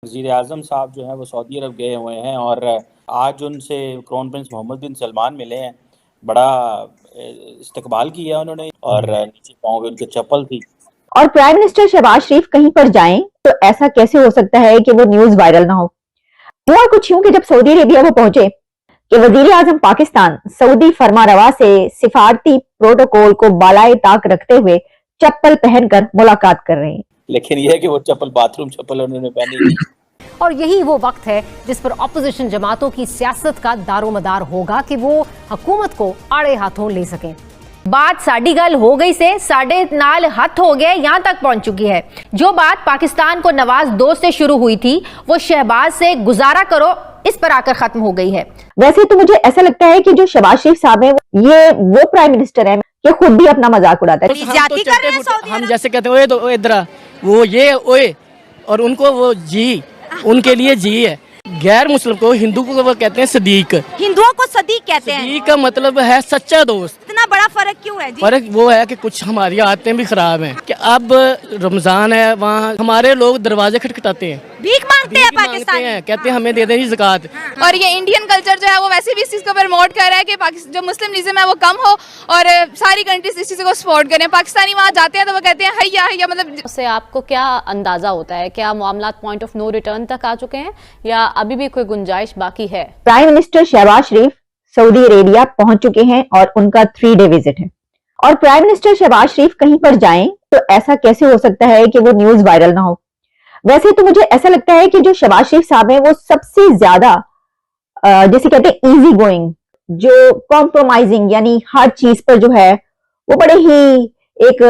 वज़ीर आज़म साहब जो हैं वो सऊदी अरब गए हुए हैं और आज उनसे क्राउन प्रिंस मोहम्मद बिन सलमान मिले हैं। बड़ा इस्तकबाल किया उन्होंने और नीचे पाँव में उनके चप्पल थी। और प्राइम मिनिस्टर शहबाज शरीफ कहीं पर जाएं तो ऐसा कैसे हो सकता है कि वो न्यूज वायरल ना हो। हुआ कुछ यूं कि जब सऊदी अरेबिया वो पहुंचे कि वजीर आजम पाकिस्तान सऊदी फरमारवा से सिफारती प्रोटोकॉल को बालाए ताक रखते हुए चप्पल पहनकर मुलाकात कर रहे हैं। लेकिन यह है कि वो चप्पल बाथरूम चप्पल उन्होंने पहनी थी। और यही वो वक्त है जिस पर ऑपोजिशन जमातों की सियासत का दारोमदार होगा कि वो हुकूमत को आड़े हाथों ले सकें। बात साड़ी गल हो गई से साढ़े नाल हथ हो गए यहां तक पहुंच चुकी है। जो बात पाकिस्तान को नवाज दोस्त से शुरू हुई थी वो शहबाज से गुजारा करो इस पर आकर खत्म हो गई है। वैसे तो मुझे ऐसा लगता है कि जो शहबाज शरीफ साहब हैं ये वो प्राइम मिनिस्टर है कि खुद भी अपना मजाक उड़ाता है। हम जैसे कहते हैं ओए इधर वो ये ओए और उनको वो जी उनके लिए जी है। गैर मुस्लिम को हिंदू को वो कहते हैं सदीक। हिंदुओं को सदीक कहते हैं। सदीक का मतलब है सच्चा दोस्त। इतना बड़ा फर्क क्यों है जी? फर्क वो है कि कुछ हमारी आदतें भी खराब हैं कि अब रमजान है वहाँ हमारे लोग दरवाजे खटखटाते हैं, भीख मांगते हैं पाकिस्तानी, कहते हैं हमें दे दें ज़कात। और ये इंडियन कल्चर जो है वो वैसे भी इस चीज़ को प्रमोट कर रहा है कि जो मुस्लिम है वो कम हो और सारी कंट्रीज इस चीज़ को सपोर्ट करें। पाकिस्तानी वहाँ जाते हैं तो वो कहते हैं हैया हैया। मतलब उससे आपको क्या अंदाजा होता है, क्या मामला पॉइंट ऑफ नो रिटर्न तक आ चुके हैं या अभी भी कोई गुंजाइश बाकी है? प्राइम मिनिस्टर शहबाज शरीफ सऊदी अरेबिया पहुंच चुके हैं और उनका 3 डे विजिट है। और प्राइम मिनिस्टर शहबाज शरीफ कहीं पर जाएं तो ऐसा कैसे हो सकता है कि वो न्यूज वायरल ना हो। वैसे तो मुझे ऐसा लगता है कि जो शहबाज शरीफ साहब हैं वो सबसे ज्यादा जैसे कहते हैं इजी गोइंग, जो कॉम्प्रोमाइजिंग यानी हर चीज पर जो है वो बड़े ही एक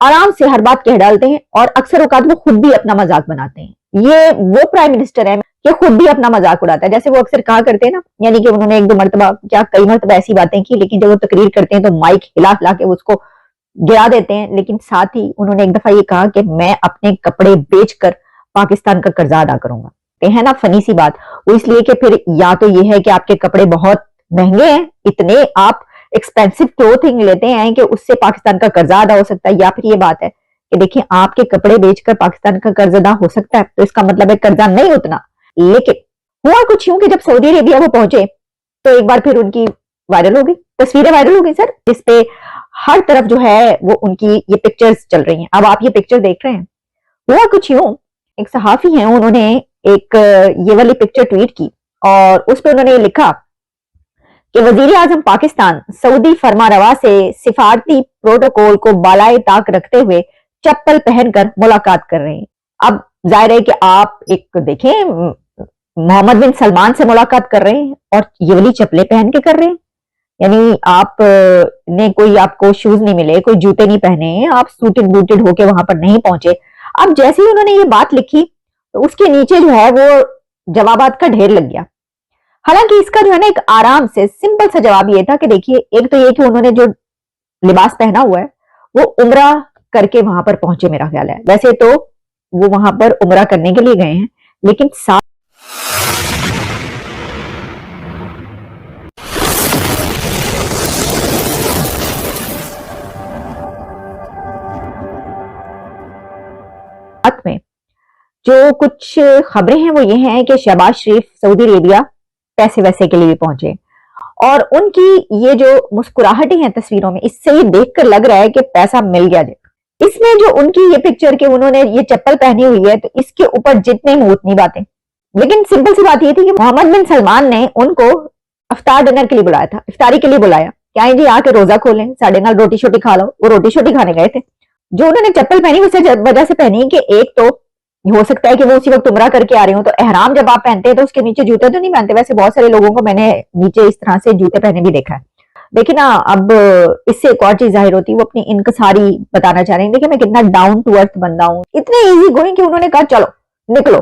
आराम से हर बात कह डालते हैं और अक्सर औकात वो खुद भी अपना मजाक बनाते हैं। ये वो प्राइम मिनिस्टर है कि खुद भी अपना मजाक उड़ाता है। जैसे वो अक्सर कहा करते हैं ना, यानी कि उन्होंने 1-2 मरतबा क्या कई मरतबा ऐसी बातें की, लेकिन जब वो तकरीर करते हैं तो माइक हिला हिला के उसको गिरा देते हैं। लेकिन साथ ही उन्होंने एक दफा ये कहा कि मैं अपने कपड़े बेचकर पाकिस्तान का कर्जा अदा करूंगा। ते है ना फनी सी बात। वो इसलिए कि फिर या तो ये है कि आपके कपड़े बहुत महंगे हैं, इतने आप एक्सपेंसिव क्लोथिंग लेते हैं कि उससे पाकिस्तान का कर्जा अदा हो सकता है, या फिर ये बात है कि देखिए आपके कपड़े बेचकर पाकिस्तान का कर्ज अदा हो सकता है तो इसका मतलब है कर्जा नहीं उतना। लेकिन हुआ कुछ यूं कि जब सऊदी अरेबिया वो पहुंचे तो एक बार फिर उनकी वायरल हो गई, तस्वीरें वायरल हो गई सर, जिसपे हर तरफ जो है वो उनकी ये पिक्चर्स चल रही हैं। अब आप ये पिक्चर देख रहे हैं। हुआ कुछ यूं, एक सहाफी हैं, उन्होंने एक ये वाली पिक्चर ट्वीट की और उस पर उन्होंने लिखा कि वजीर आजम पाकिस्तान सऊदी फरमारवा से सिफारती प्रोटोकॉल को बालाए ताक रखते हुए चप्पल पहनकर मुलाकात कर रहे हैं। अब जाहिर है कि आप एक देखें मोहम्मद बिन सलमान से मुलाकात कर रहे हैं और ये वाली चप्पलें पहन के कर रहे हैं। यानी आप ने कोई आपको शूज नहीं मिले, कोई जूते नहीं पहने, आप सूटेड बूटेड होके वहां पर नहीं पहुंचे। अब जैसे ही उन्होंने ये बात लिखी तो उसके नीचे जो है वो जवाबात का ढेर लग गया। हालांकि इसका जो है ना एक आराम से सिंपल सा जवाब ये था कि देखिए, एक तो ये कि उन्होंने जो लिबास पहना हुआ है वो उम्रा करके वहां पर पहुंचे, मेरा ख्याल है। वैसे तो वो वहां पर उम्रा करने के लिए गए हैं, लेकिन साथ में जो कुछ खबरें हैं वो ये हैं कि शहबाज शरीफ सऊदी अरेबिया पैसे वैसे के लिए भी पहुंचे और उनकी ये जो मुस्कुराहटें हैं तस्वीरों में, इससे ये देखकर लग रहा है कि पैसा मिल गया। इसमें जो उनकी ये पिक्चर के उन्होंने ये चप्पल पहनी हुई है तो इसके ऊपर जितने मुंह उतनी बातें। लेकिन सिंपल सी बात ये थी कि मोहम्मद बिन सलमान ने उनको अफ्तार डिनर के लिए बुलाया था, इफ्तारी के लिए बुलाया, क्या जी आके रोजा खोलें, साढ़े नाल रोटी शोटी खा लो। वो रोटी शोटी खाने गए थे। जो उन्होंने चप्पल पहनी उस वजह से पहनी कि एक तो हो सकता है कि वो उसी वक्त उम्रा करके आ रहे हो, तो एहराम जब आप पहनते हैं तो उसके नीचे जूते तो नहीं पहनते। वैसे बहुत सारे लोगों को मैंने नीचे इस तरह से जूते पहने भी देखा है। देखिए ना, अब इससे एक और चीज जाहिर होती है, वो अपनी इनकसारी बताना चाह रहे हैं। देखिए मैं कितना डाउन टू अर्थ बंदा हूँ, इतने इजी गोइंग कि उन्होंने कहा चलो निकलो।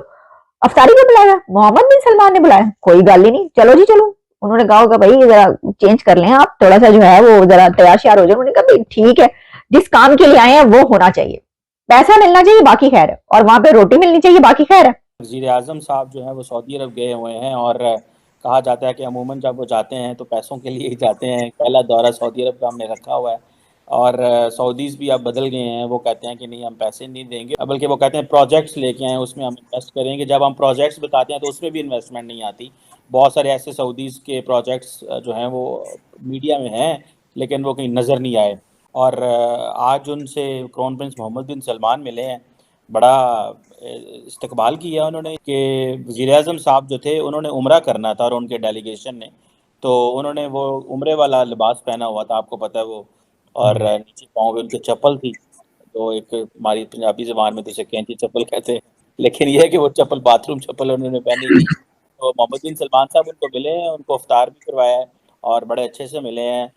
अफ्तारी ने बुलाया, मोहम्मद बिन सलमान ने बुलाया, कोई गल ही नहीं, चलो जी चलो। उन्होंने कहा होगा भाई जरा चेंज कर लें आप, थोड़ा सा जो है वो जरा तैयार श्यार हो जाए। उन्होंने कहा भाई ठीक है, जिस काम के लिए आए हैं वो होना चाहिए, पैसा मिलना चाहिए बाकी खैर है, और वहां पे रोटी मिलनी चाहिए बाकी खैर है। वज़ीर आज़म साहब जो है वो सऊदी अरब गए हुए हैं और कहा जाता है कि अमूमन जब वो जाते हैं तो पैसों के लिए ही जाते हैं। पहला दौरा सऊदी अरब का हमने रखा हुआ है और सऊदीज़ भी अब बदल गए हैं, वो कहते हैं कि नहीं हम पैसे नहीं देंगे, बल्कि वो कहते हैं प्रोजेक्ट्स लेके आएँ उसमें हम इन्वेस्ट करेंगे। जब हम प्रोजेक्ट्स बताते हैं तो उसमें भी इन्वेस्टमेंट नहीं आती। बहुत सारे ऐसे सऊदीज़ के प्रोजेक्ट्स जो हैं वो मीडिया में हैं, लेकिन वो कहीं नज़र नहीं आए। और आज उनसे क्राउन प्रिंस मोहम्मद बिन सलमान मिले हैं, बड़ा इस्तकबाल किया उन्होंने कि वज़ीर-ए-आज़म साहब जो थे उन्होंने उम्रा करना था और उनके डेलीगेशन ने, तो उन्होंने वो उम्रे वाला लिबास पहना हुआ था, आपको पता है वो, और नीचे पाँव में उनकी चप्पल थी। तो एक हमारी पंजाबी ज़बान में तो इसे कैंची चप्पल कहते हैं, लेकिन ये है कि वो चप्पल बाथरूम चप्पल उन्होंने पहनी थी। तो मोहम्मद बिन सलमान साहब उनको मिले हैं, उनको इफ्तार भी करवाया है और बड़े अच्छे से मिले हैं।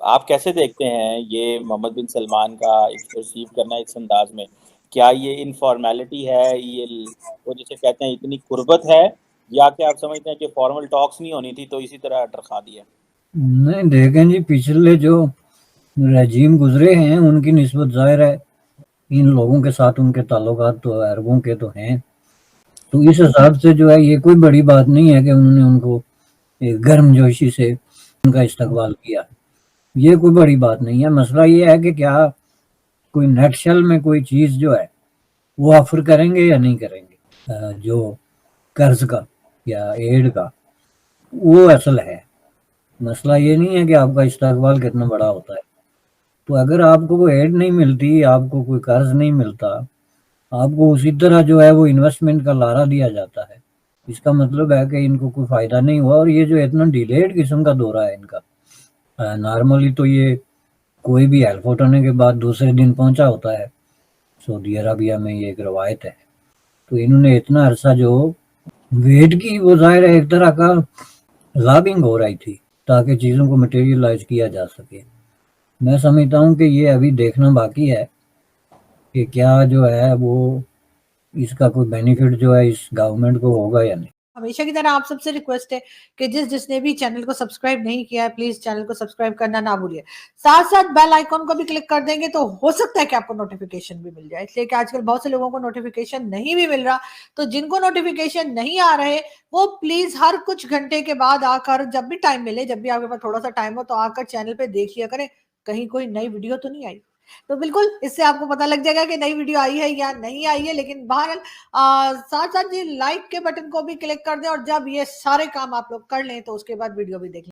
आप कैसे देखते हैं ये मोहम्मद बिन सलमान का इसको रिसीव करना इस अंदाज में? क्या ये इनफॉर्मेलिटी है, ये वो जिसे कहते हैं इतनी कुर्बत है, या क्या आप समझते हैं कि फॉर्मल टॉक्स नहीं होनी थी तो इसी तरह टरखा दिया? नहीं देखें जी, पिछले जो रजीम गुजरे हैं उनकी निस्बत जाहिर है इन लोगों के साथ उनके ताल्लुकात तो अरबों के तो हैं, तो इस हिसाब से जो है ये कोई बड़ी बात नहीं है कि उन्होंने उनको एक गर्मजोशी से उनका इस्तकबाल किया। ये कोई बड़ी बात नहीं है। मसला ये है कि क्या कोई नटशेल में कोई चीज़ जो है वो ऑफर करेंगे या नहीं करेंगे। जो कर्ज का या एड का वो असल है। मसला ये नहीं है कि आपका इस्तकबाल कितना बड़ा होता है। तो अगर आपको कोई एड नहीं मिलती, आपको कोई कर्ज नहीं मिलता, आपको उसी तरह जो है वो इन्वेस्टमेंट का लारा दिया जाता है, इसका मतलब है कि इनको कोई फ़ायदा नहीं हुआ। और ये जो इतना डिलेड किस्म का दौरा है इनका, नॉर्मली तो ये कोई भी हेल्प उठाने के बाद दूसरे दिन पहुंचा होता है। सऊदी अरबिया में ये एक रवायत है। तो इन्होंने इतना अरसा जो वेट की, वो ज़ाहिर है एक तरह का लॉबिंग हो रही थी ताकि चीज़ों को मटेरियलाइज किया जा सके। मैं समझता हूँ कि ये अभी देखना बाकी है कि क्या जो है वो इसका कोई बेनिफिट जो है इस गवर्नमेंट को होगा या नहीं। हमेशा की तरह आप सबसे रिक्वेस्ट है कि जिसने भी चैनल को सब्सक्राइब नहीं किया है प्लीज चैनल को सब्सक्राइब करना ना भूलिए। साथ साथ बेल आइकॉन को भी क्लिक कर देंगे तो हो सकता है कि आपको नोटिफिकेशन भी मिल जाए, इसलिए कि आजकल बहुत से लोगों को नोटिफिकेशन नहीं भी मिल रहा। तो जिनको नोटिफिकेशन नहीं आ रहे वो प्लीज हर कुछ घंटे के बाद आकर, जब भी टाइम मिले, जब भी आपके पास थोड़ा सा टाइम हो, तो आकर चैनल पे देख लिया करें कहीं कोई नई वीडियो तो नहीं आई। तो बिल्कुल इससे आपको पता लग जाएगा कि नई वीडियो आई है या नहीं आई है। लेकिन बहरहाल साथ साथ ये लाइक के बटन को भी क्लिक कर दें और जब ये सारे काम आप लोग कर लें तो उसके बाद वीडियो भी देख लें।